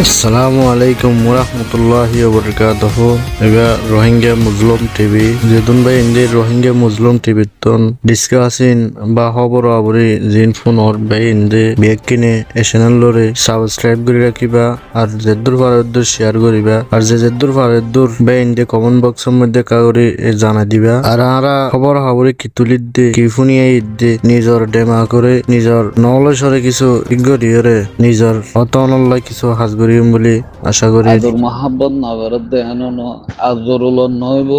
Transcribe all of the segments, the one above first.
আসসালামু আলাইকুম ওরহমতুল্লাহি ওবরকাতুহু। এগা রোহিঙ্গা মুসলিম টিভি যেদুন ভাই ইন্দি রোহিঙ্গা মুসলিম টিভি তন ডিসকাসিন বা খবর আবরি জিন ফোন অর ভাই ইন্দি বেগ কিনে এ চ্যানেল লরে সাবস্ক্রাইব করে রাখিবা আর যেদুর ফারদুর শেয়ার করিবা আর যেদুর ফারদুর ভাই ইন্দি কমেন্ট বক্সের মধ্যে কাগরি জানা দিবা আর আরা খবর আবরি কি তুলিদ দে কি ফুনিয়ে ইদ্দে নিজর ডেমা করে নিজর নলেজরে কিছু ইগরিয়রে নিজর অতনল্লাই কিছু হাজগরি বলে আশা করি। আদর মহাব্বত নগরত দেহানো ন আজরুল নইব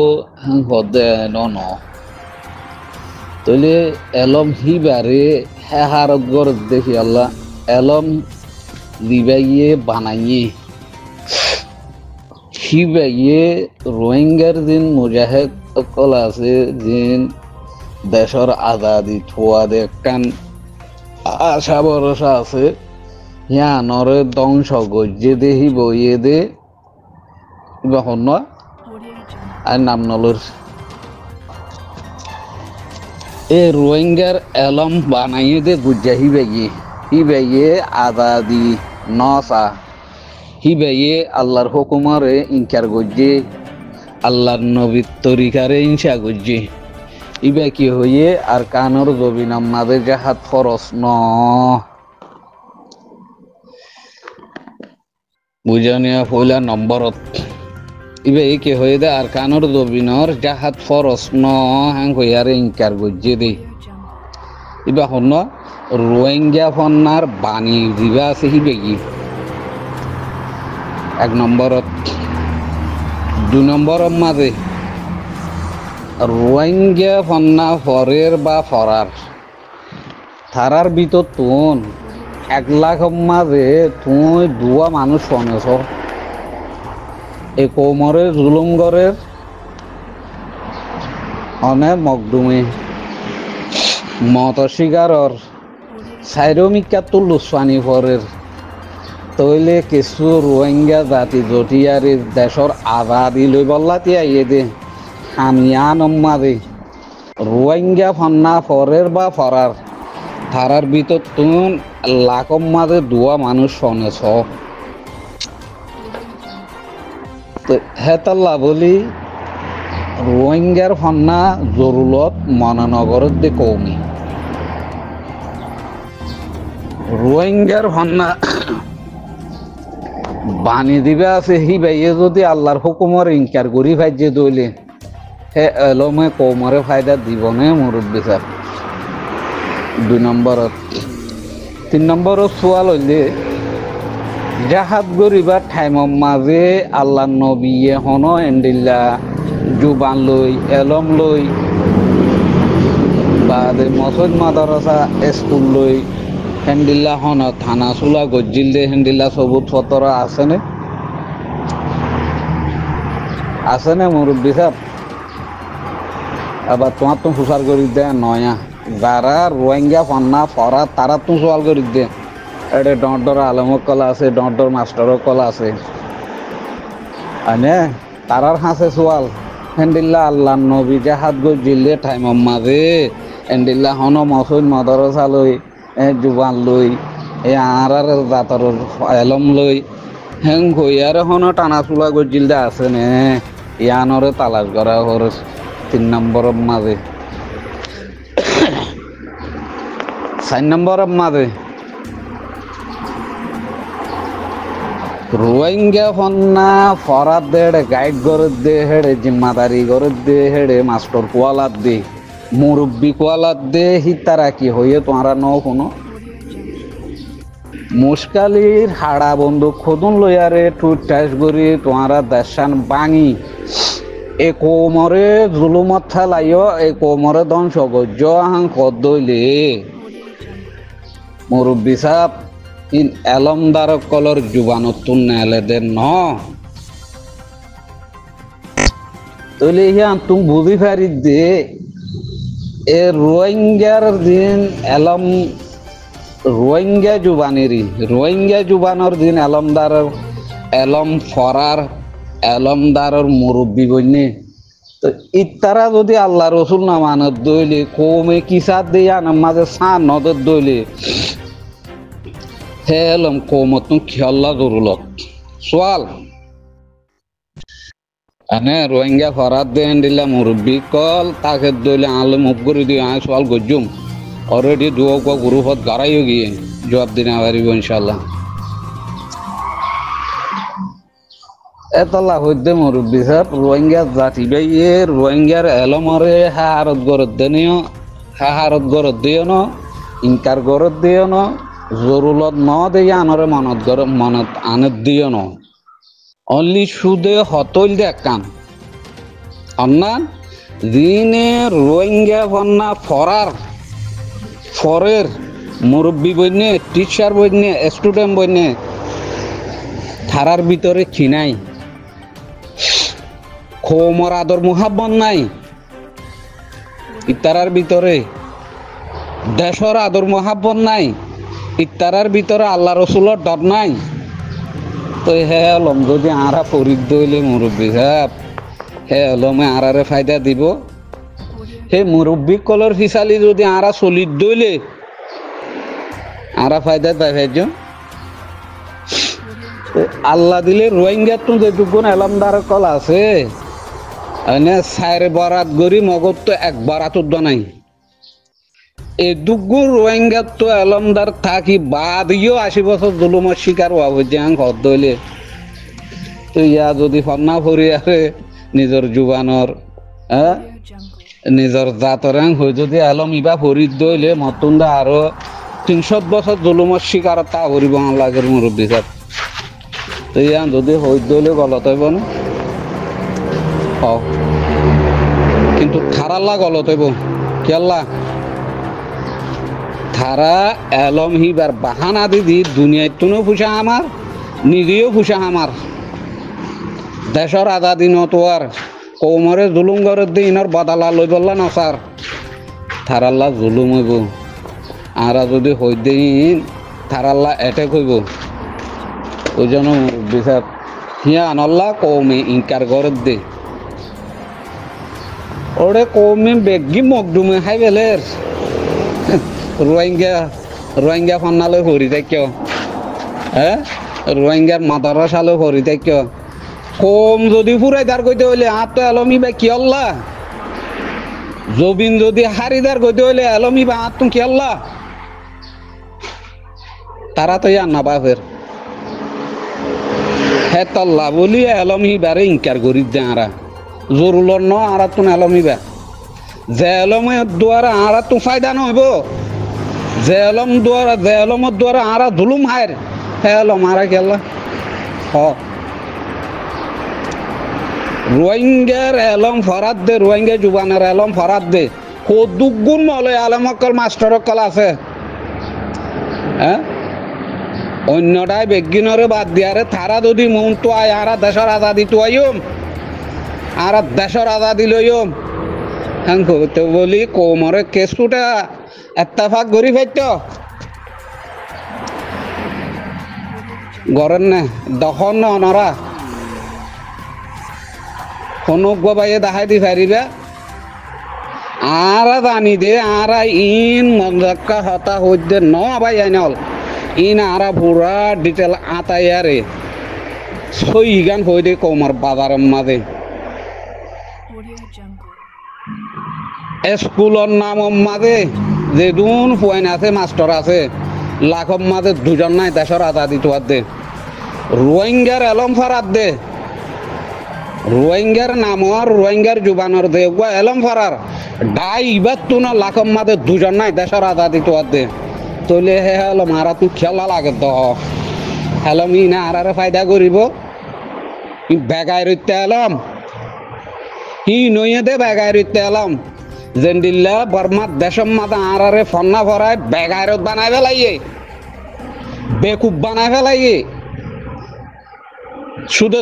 হদ দেহানো ন তইলে এলম হি বারে হারত গরত দেখি আল্লাহ এলম লিবাইয়ে বানাইয়ে হি বাইয়ে রোহিঙ্গার দিন মুজাহিদ সকল আছে দিন দেশর আজাদি থোয়া দেখান আশা ভরসা আছে নরে ধ্বংস গজ্জে দেহি বইয়ে দে বহন আর নাম নলর এ রোহিঙ্গার এলম বানাইয়ে দে গুজ্জা হি বাইয়ে আজাদি নসা হি বাইয়ে আল্লাহর হুকুমারে ইনকার গজ্জে আল্লাহর নবীর তরিকারে ইনসা গজ্জে ইবা কি হইয়ে আর কানর জবিন আমাদের জাহাত খরচ ন বুঝানিয়া ফইলা নম্বরত ইবে কি হয়ে দে আর কানর জবিনর জাহাত ফরস ন হাং হইয়ারে ইনকার গজ্জে দে ইবা হন রোহিঙ্গা ফন্নার বাণী দিবা আছে হিবে কি এক নম্বরত দুই নম্বরের মাঝে রোহিঙ্গা ফন্না ফরের বা ফরার থারার ভিতর তুন 1 লাখ মাঝে তুই দুয়া মানুষ শোনেছ এ কোমরে জুলুম গরের অনে মকদুমে মত শিকারর সাইরমিকা তুলুসানি ফরের তৈলে কিছু রোহিঙ্গা জাতি জটিয়ারি দেশর আজাদি লই বল্লাতি আইয়ে দে হামিয়ান মাঝে রোহিঙ্গা ফন্না ফরের বা ফরার থারার ভিতর তুন লাখম মাঝে দুয়া মানুষ শোনেছ হেতাল্লা বলি রোহিঙ্গার ফন্না জরুলত মনানগরের দে কৌমি রোহিঙ্গার ফন্না বানি দিবে আছে হি ভাইয়ে যদি আল্লাহর হুকুমর ইনকার করি ভাইজে দইলে হে এলমে কৌমরে ফায়দা দিবনে মুরব্বী সাহেব। 2 নম্বরত 3 নম্বরত সোয়াল হইলে জাহাজ গরিবার ঠাইমর মাঝে আল্লাহ নবীয়ে হন এন্ডিল্লা জুবান লই এলম লই বাদে মসজিদ মাদ্রাসা স্কুল লই হেন্ডিল্লা হন থানা চুলা গজ্জিল দে হেন্ডিল্লা সবুত ফতর আছেনে মুরব্বী সাহেব আবার তোমার তো ফুসার করি দে নয়া যারা রোহিঙ্গা ফন্না ফরা তারা তো সোয়াল করি দে এটা ডর আলমক কলা আছে ডর মাস্টারর কলা আছে আনে তারার হাসে সোয়াল হেন্ডিল্লা আল্লাহ নবী জাহাদ গই জিল্লে ঠাইমর মাঝে হেন্ডিল্লা হন মসজিদ মাদ্রাসা লই জুবান লই এই আর জাতর এলম লই হেং হইয়ার হন টানা চুলা গই জিলদে আছে নে ইয়ানরে তালাশ করা হর 3 নম্বরের মাঝে 4 নম্বরের মাঝে রোহিঙ্গা ফন্না ফরাত দে গাইড গরত দে হেড়ে জিম্মাদারি গরত দে হেড়ে মাস্টার কোয়ালাত দে মুরব্বী কোয়ালাত দে হিতারা কি হইয়ে তোমরা ন কোনো মুশকালির হাড়া বন্দুক খোদন লইয়ারে টুট টাইস করি তোমরা দেশান বাঙি এ কোমরে জুলুমত ঠেলাইও এ কোমরে ধ্বংস গজ্জ হাং কদ দইলে মুরব্বী সাহেব ইন এলমদার কলর জুবানতুন নেলে দে ন তইলে হিয়ান তুমি বুঝি পারি দে এ রোহিঙ্গার দিন এলম রোহিঙ্গা জুবানেরই রোহিঙ্গা জুবানর দিন এলমদার এলম ফরার এলমদারর মুরব্বী বইনে তো ইতারা যদি আল্লাহ রসুল না মানত দইলে কমে কিসার দিয়ে আনার মাঝে সান নদের দইলে হেলম কমত খেয়াল্লা জরুলত সোয়াল এনে রোহিঙ্গা ফরাত দেন দিলে মুরব্বী কল তাকে দইলে আলে মুখ করে দিয়ে আয় সোয়াল গজ্জুম অলরেডি দুয়ক গ্রুপত গাড়াইও গিয়ে জবাব দিনা পারিব ইনশাল্লাহ এতলা হইতে মুরব্বী সাহেব রোহিঙ্গা জাতি বাইয়ে রোহিঙ্গার এলমরে হাহারত গরত দেনিও হাহারত গরত দিও ন ইনকার গরত দিও ন জরুলত ন দিয়ে আনরে মনত আনত দিও ন অনলি সুদে হতইল দে কাম অন্নান দিনে রোহিঙ্গা ফন্না ফরের মুরব্বী বইনে টিচার বইনে স্টুডেন্ট বইনে থারার ভিতরে খিনাই খোমর আদর মুহাব্বত নাই ইতারার ভিতরে দেশর আদর মুহাব্বত নাই ইতারার ভিতরে আল্লাহ রসুলের ডর নাই তো হে আলম যদি আরা ফরিদ দইলে মুরব্বী সাহেব হে আলমে আরারে ফায়দা দিব হে মুরব্বী কলর ফিসালি যদি আরা চলিত দইলে আরা ফায়দা পাই ভাইজ আল্লাহ দিলে রোহিঙ্গার তো যেটুকুন এলামদার কল আছে এনে সাইর বরাত গরি মগত তো এক বারাতত নাই এদুগু রোহিঙ্গার তো এলমদার থাকি বাদিও 80 বছর জুলুমের শিকার হওয়া হয়েছে ঘর দইলে তো ইয়া যদি ফন্না ফরি আছে নিজের জুবানর নিজের জাতরাং হয়ে যদি এলম ইবা ফরিদ দইলে মতুন্দা আরো 300 বছর জুলুমের শিকার তা করিব লাগের মুরব্বী সাহেব তো ইয়া যদি হই দইলে গলত হইব না কিন্তু থারাল্লা গলত হইব কি আল্লাহ থারা এলম হিবার বাহানা দিদি দুনিয়ায় তুনো ফুসা আমার নিজেও ফুসা আমার দেশর আধা দিন তো আর কৌমরে জুলুম করে দিনর বদালা লই বললা না স্যার থারাল্লা জুলুম হইব আরা যদি হই দিন থারাল্লা এটেক হইব ওই জন্য বিচার হিয়া আনল্লা কৌমে ইনকার করে দে ওরে কৌমে বেগি মকডুমে খাই বেলের রোহিঙ্গা ফান্নালে হরি থাকিও হ্যাঁ রোহিঙ্গার মাদারাসালে হরি থাকিও কম যদি ফুরাইদার কইতে হইলে তো এলমি বা কি আল্লাহ জবিন যদি হারিদার কইতে হইলে এলমি বা তুমি কি আল্লাহ তারা তো ইয়া না বাফের হে তল্লা বলি এলমি বারে ইনকার করি দে আরা জরুলর ন আরা তুন এলমি বা যে এলমের দ্বারা আরা তো ফায়দা নহব জেলমর দ্বারা আরা জুলুম হায়ের হে এলম আরা কি আল্লাহ রোহিঙ্গার এলম ফরাত দে রোহিঙ্গা জুবানের এলম ফরাত দে দুগুণ মলে আলমকল মাস্টার কল আছে হ্যাঁ অন্যটাই বেগিনরে বাদ দিয়ারে তারা যদি মন তো আয় আরা দেশের আজাদি তো আইম আরা দেশের আজাদি লইম হ্যাঁ তো বলি কোমরে কেসুটা এত্তাফাক গরি ফাইত গরেন না দখন না অনরা অনুজ্ঞ বাইয়ে দেখাই দি ফারিবা আরা জানি দে আরা ইন মজাক্কা হতা হইতে ন বাই আইনল ইন আরা পুরা ডিটেল আতাইয়ারে সই গান হই দে কমর বাজারের মাঝে স্কুলের নাম মাঝে যে দুন পয়েন্ট আছে মাস্টার আছে লাখর মাঝে দুজন নাই দেশের আজাদি তোয়ার দে রোহিঙ্গার এলম ফারাত দে রোহিঙ্গার নাম আর রোহিঙ্গার জুবানর দে এলম ফারার ডাই ইবার তুন লাখর মাঝে দুজন নাই দেশের আজাদি তোয়ার দে তইলে হে এলম আরা তুই খেলা লাগে দ এলম ই না আরারে ফায়দা করিব বেগাই রইতে এলম ই নইয়ে দে বেগাই রইতে এলম জেন্দিল্লা বর্মার দেশম মাদা আরারে ফন্না ভরায় বেগায়রত বানায় ফেলাইয়ে বেকুব বানায় ফেলাইয়ে শুধু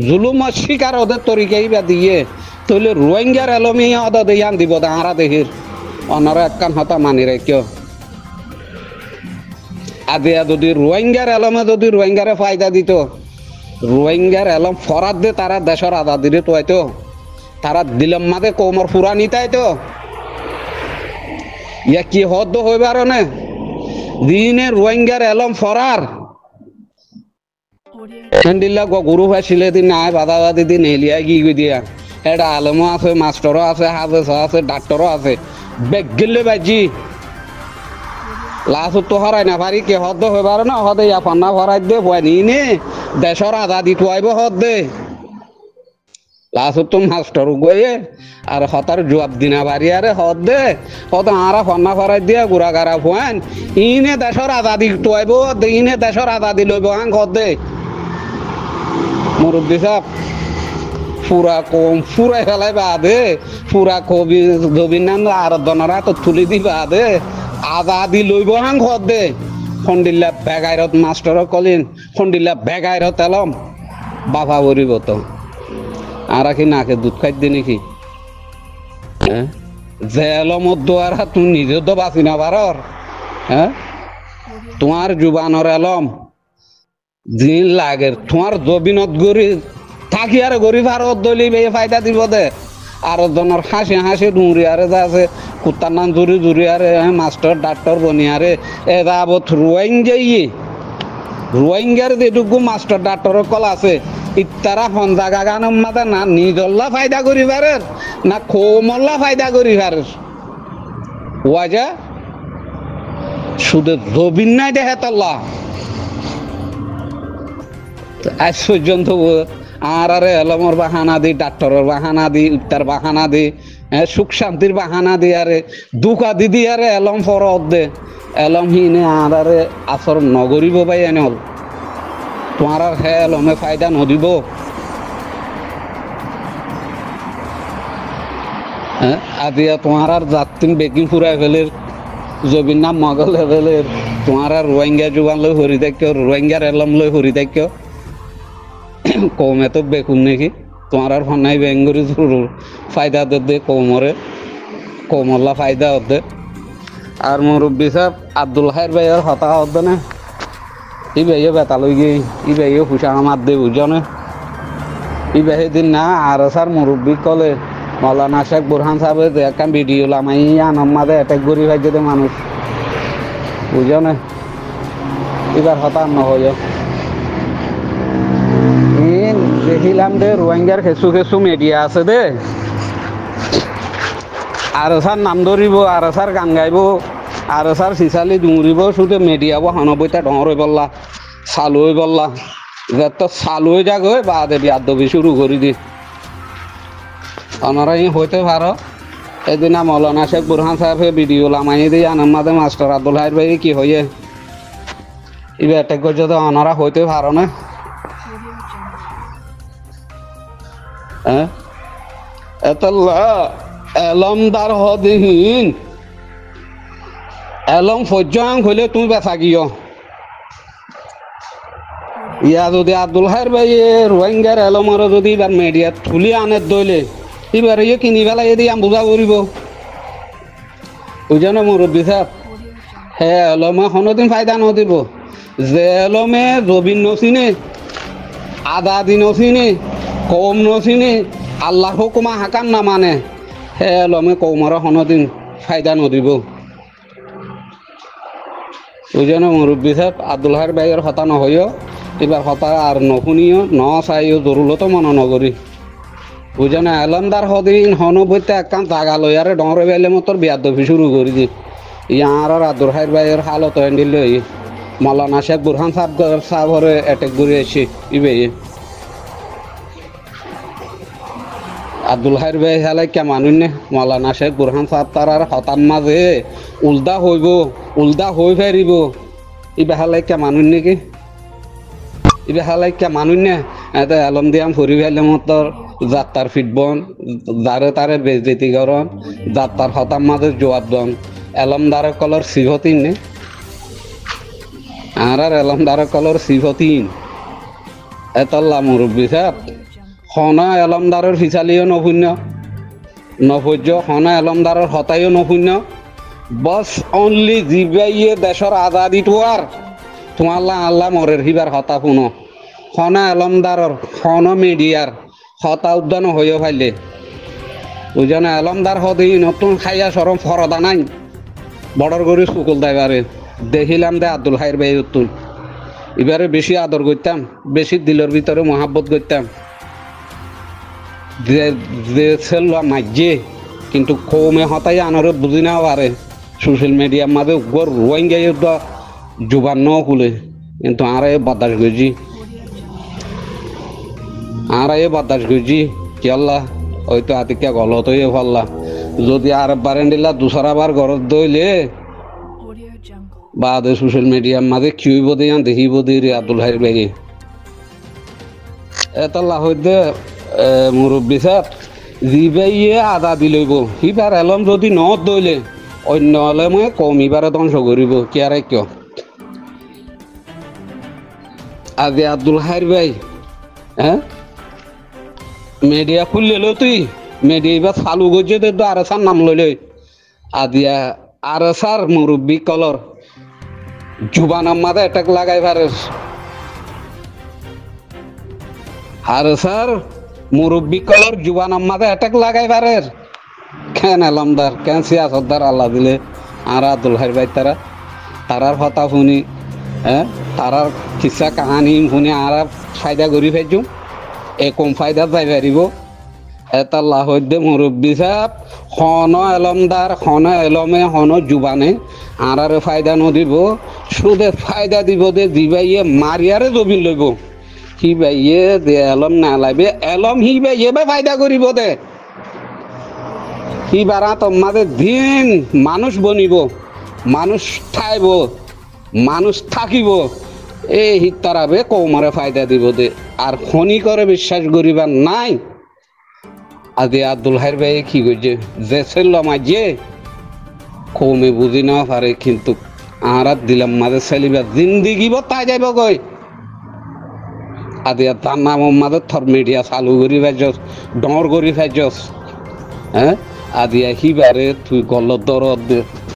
জুলুম শিকার ওদের তরিকাই বা দিয়ে তইলে রোহিঙ্গার এলমি ওদের দিয়ে দিব আরা দেখির অনারা একখান হতা মানি রে কেউ আদিয়া যদি রোহিঙ্গার এলমে যদি রোহিঙ্গারে ফায়দা দিত রোহিঙ্গার এলম ফরাত দে তারা দেশের আজাদি রে তো হয়তো তারা দিলম মাঝে কোমর ফুরা নিতাই তো ইয়া কি হদ হইবার নে দিনে রোহিঙ্গার এলম ফরার দিল্লা গরু ফাইছিলে দিন নাই বাদাবাদি দিন হেলিয়া কি গই দিয়া এটা আলমও আছে মাস্টারও আছে হাফেজ আছে ডাক্তারও আছে বেগ গেলে বাজি লাস্ট তো হরাই না পারি কে হদ হইবার না হদে ইয়া পান্না ভরাই দে বয়ানি নে দেশর আজাদি তুয়াইব হদ দে লাস্ট তো মাস্টার গয়ে আর হতার জবাব দিনা বাড়ি আরে হদ দে হদ আরা পান্না ভরাই দিয়া গুড়া গারা ফুয়ান ইনে দেশর আজাদি তুয়াইব ইনে দেশর আজাদি লইব আং হদ দে মুরব্বী সাহেব পুরা কম পুরাই ফেলাই বাদে পুরা কবি জবির নাম আর দনারা তো তুলি দি বাদে আজাদি লইব হাং ঘর দে খন্ডিল্লা বেগাইরত মাস্টার কলিন খন্ডিল্লা বেগাইরত এলম বাবা বরিব তো আর কি নাকে দুধ খাই দি নাকি যে এলমত দোয়ারা তুমি নিজে তো বাঁচি না পারর হ্যাঁ তোমার জুবানর এলম দিন লাগে তোমার জবিনত গরি থাকি আর গরি ভারত দলি বে ফায়দা দিব দে আর জনের হাসি হাসি ডুঁড়ি আরে যা আছে কুত্তার নাম জুরি জুরি আরে মাস্টার ডাক্তার বনি আরে এ যাবত রোহিঙ্গার যেটুকু মাস্টার ডাক্তারের কল আছে ইতারা হন্দা গাগানোর মাথা না নিজল্লা ফায়দা করি পারের না খোমল্লা ফায়দা করি পারের ওয়াজা শুধু জবিন নাই দেখে তল্লা আজ পর্যন্ত আর আরে এলমর বাহানা দি ডাক্তারের বাহানা দি উত্তার বাহানা দি সুখ শান্তির বাহানা দি আরে দুকা দিদি আরে এলম ফরত দে এলম হিনে আর আরে আসর নগরিব ভাই এনে হল তোমার আর হে এলমে ফায়দা নদিব আদিয়া তোমার আর যাত্রী বেকিং ফুরাই ফেলের জবির নাম মগল ফেলের তোমার আর রোহিঙ্গা জুবান লই হরি থাক্য রোহিঙ্গার এলম লই হরি থাক্য কমে তো বেকুন নাকি তোমার আর ফনাই বেঙ্গরি ফায়দা দে কমরে কমল্লা ফায়দা হতে আর মুরব্বী সাহেব আব্দুল হাইর ভাইয়ের হতা হতে না ই ভাইয়ে বেতা লই গিয়ে ই ভাইয়ে হুসা আমার দে বুঝো না ই ভাই দিন না আর স্যার মুরব্বী কলে মৌলানা শেখ বুরহান সাহেব একটা ভিডিও লামাই আনম মাঝে অ্যাটাক করি ভাই যদি মানুষ বুঝো না এবার হতা নহয় দেখিলাম দে রোহিঙ্গার খেসু খেসু মিডিয়া আছে দে আর স্যার নাম ধরিব আর স্যার গান গাইব আর স্যার সিসালি ডুঙরিব শুধু মিডিয়া বহানব্বইটা ডর হয়ে বললা চালু হয়ে বললা যত চালু হয়ে যাক হয়ে বা দেবী আদবি শুরু করি দি ওনারা হইতে পারো এদিনা মৌলানা শেখ বুরহান সাহেবের ভিডিও লামাই দিয়ে আনন্দ মাঝে মাস্টার আব্দুল হাইর ভাই কি হইয়ে এবার অ্যাটাক করছে তো ওনারা হইতে পারো না এলমদার হদিহীন এলম ফজ্জাং হইলে তুমি বেচা গিয়ে ইয়া যদি আব্দুল হাইর ভাই রোহিঙ্গার এলমর যদি এবার মিডিয়াত তুলি আনে দইলে এবার ইয়ে কিনি পেলাই দিয়ে আমি বুঝা করিব বুঝো না মুরব্বী সাহেব হে এলমে কোনোদিন ফায়দা নদিব যে এলমে জবিন নচিনে আদা দিন নচিনে কম নচিনে আল্লাহ হুকুমা হাকাম না মানে হে এলমে কৌমর কোনোদিন ফায়দা নদিব বুঝো না মুরব্বী সাহেব আব্দুল হাইর ভাইয়ের হতা নহইও এবার হতা আর নশুনিও ন চাইও জরুরতো মনে নকরি বুঝো না এলমদার হদিন হনবইতে একখান জাগা লই আরে ডরে বেলে মতর বিয়াদ দফি শুরু করি দি ইয়ার আর আব্দুল হাইর ভাইয়ের হালত হ্যান্ডিল লই মৌলানা শেখ বুরহান সাহেবরে অ্যাটাক করে এসে ইবে আব্দুল হাইর ভাই হেলাই কে মানুষ নে মৌলানা শেখ বুরহান সাহেব তার আর হতার মাঝে উল্টা হইব উল্টা হয়ে ফেরিব ইবে হেলাই কে মানুষ নেকি ইবে হেলাই কে মানুষ নে এতে এলম দিয়াম ফুরি ফেলে মতর যাত্রার ফিটবন যারে তারে বেজতি করন যাত্রার হতার মাঝে জবাব দন এলমদার কলর সিভতিন নে আর এলমদার কলর সিভতিন এতল্লা মুরব্বী সাহেব হনা এলমদারের ফিচালিও নশূন্য নভোজ্য হনা এলমদারের হতাইও নশূন্য বস অনলি জিবাইয়ে দেশর আজাদিটো আর তোমাল্লা আল্লাহ মরের হিবার হতা শুনো হনা এলমদারের হন মিডিয়ার হতা উদ্যান হইও ফাইলে বুঝো না এলমদার হদি নতুন খাইয়া সরম ফরদা নাই বর্ডার করে সুকুল দাইবারে দেখিলাম দে আব্দুল হাইর ভাই উত্তুল এবারে বেশি আদর করতাম, বেশি দিলের ভিতরে মহাব্বত করতাম। যে ছেলে মাঝে কিন্তু কমে হতাই আনারে বুঝি না পারে সোশ্যাল মিডিয়ার মাঝে গর রোহিঙ্গা জুবান ন খুলে কিন্তু আরে বাতাস গজি কি আল্লাহ হয়তো আতিকা গলত হয়ে ফেললা যদি আর বারেন্ডিলা দুসরাবার ঘরত দইলে বাদে সোশ্যাল মিডিয়ার মাঝে কি হইব দিয়ে দেখিব দিয়ে আব্দুল হাই বেগে এতলা হইতে মুরব্বী সাহ জিবাইয়ে আদা দিলইব সিবাৰ এলম যদি ন দইলে অন্য হলে মই কম ইবারে ধ্বংস করিব কি আর কিয় আজি আব্দুল হাই ভাই হ্যাঁ মিডিয়া খুললে লো তুই মিডিয়া এবার চালু করছে তো আর সার নাম লইলে আদিয়া আর সার মুরব্বী কলর জুবানার মাঝে অ্যাটাক লাগাই পারে আর স্যার মুরব্বী কলর জুবানার মাঝে অ্যাটাক লাগাই পারে কেন এলমদার কেন সিয়াসতদার আল্লাহ দিলে আর আব্দুল হাই ভাই তারার কথা শুনি হ্যাঁ তারার কিসা কাহানি শুনি আর ফায়দা করি ফেলছুম এ কম ফায়দা যাই পারিব এটা লাহদ্দে মুরব্বী সাহেব হন এলমদার হন এলমে হন জুবানে আর ফায়দা নদিব সুদে ফায়দা দিব দে দিবাইয়ে মারিয়ারে জমিন লইব হি বাইয়ে দে এলম না লাইবে এলম হি বাইয়ে বা ফায়দা করিব দে হি বারা তোমাদের দিন মানুষ বনিব মানুষ ঠাইব মানুষ থাকিব এই হিতারাবে কৌমারে ফায়দা দিব দে আর খনি করে বিশ্বাস করিবার নাই আদি আব্দুল হাই ভাই কি করছে যে ছেল মাঝে কমে বুঝি না পারে কিন্তু আর দিলাম মাঝে ছেলিবার জিন্দিগি তাই যাইব কই আদি তার নাম মাঝে থর মিডিয়া চালু করি ফেলছস ডর করি ফেলছস হ্যাঁ আদি সিবারে তুই গলত দরদ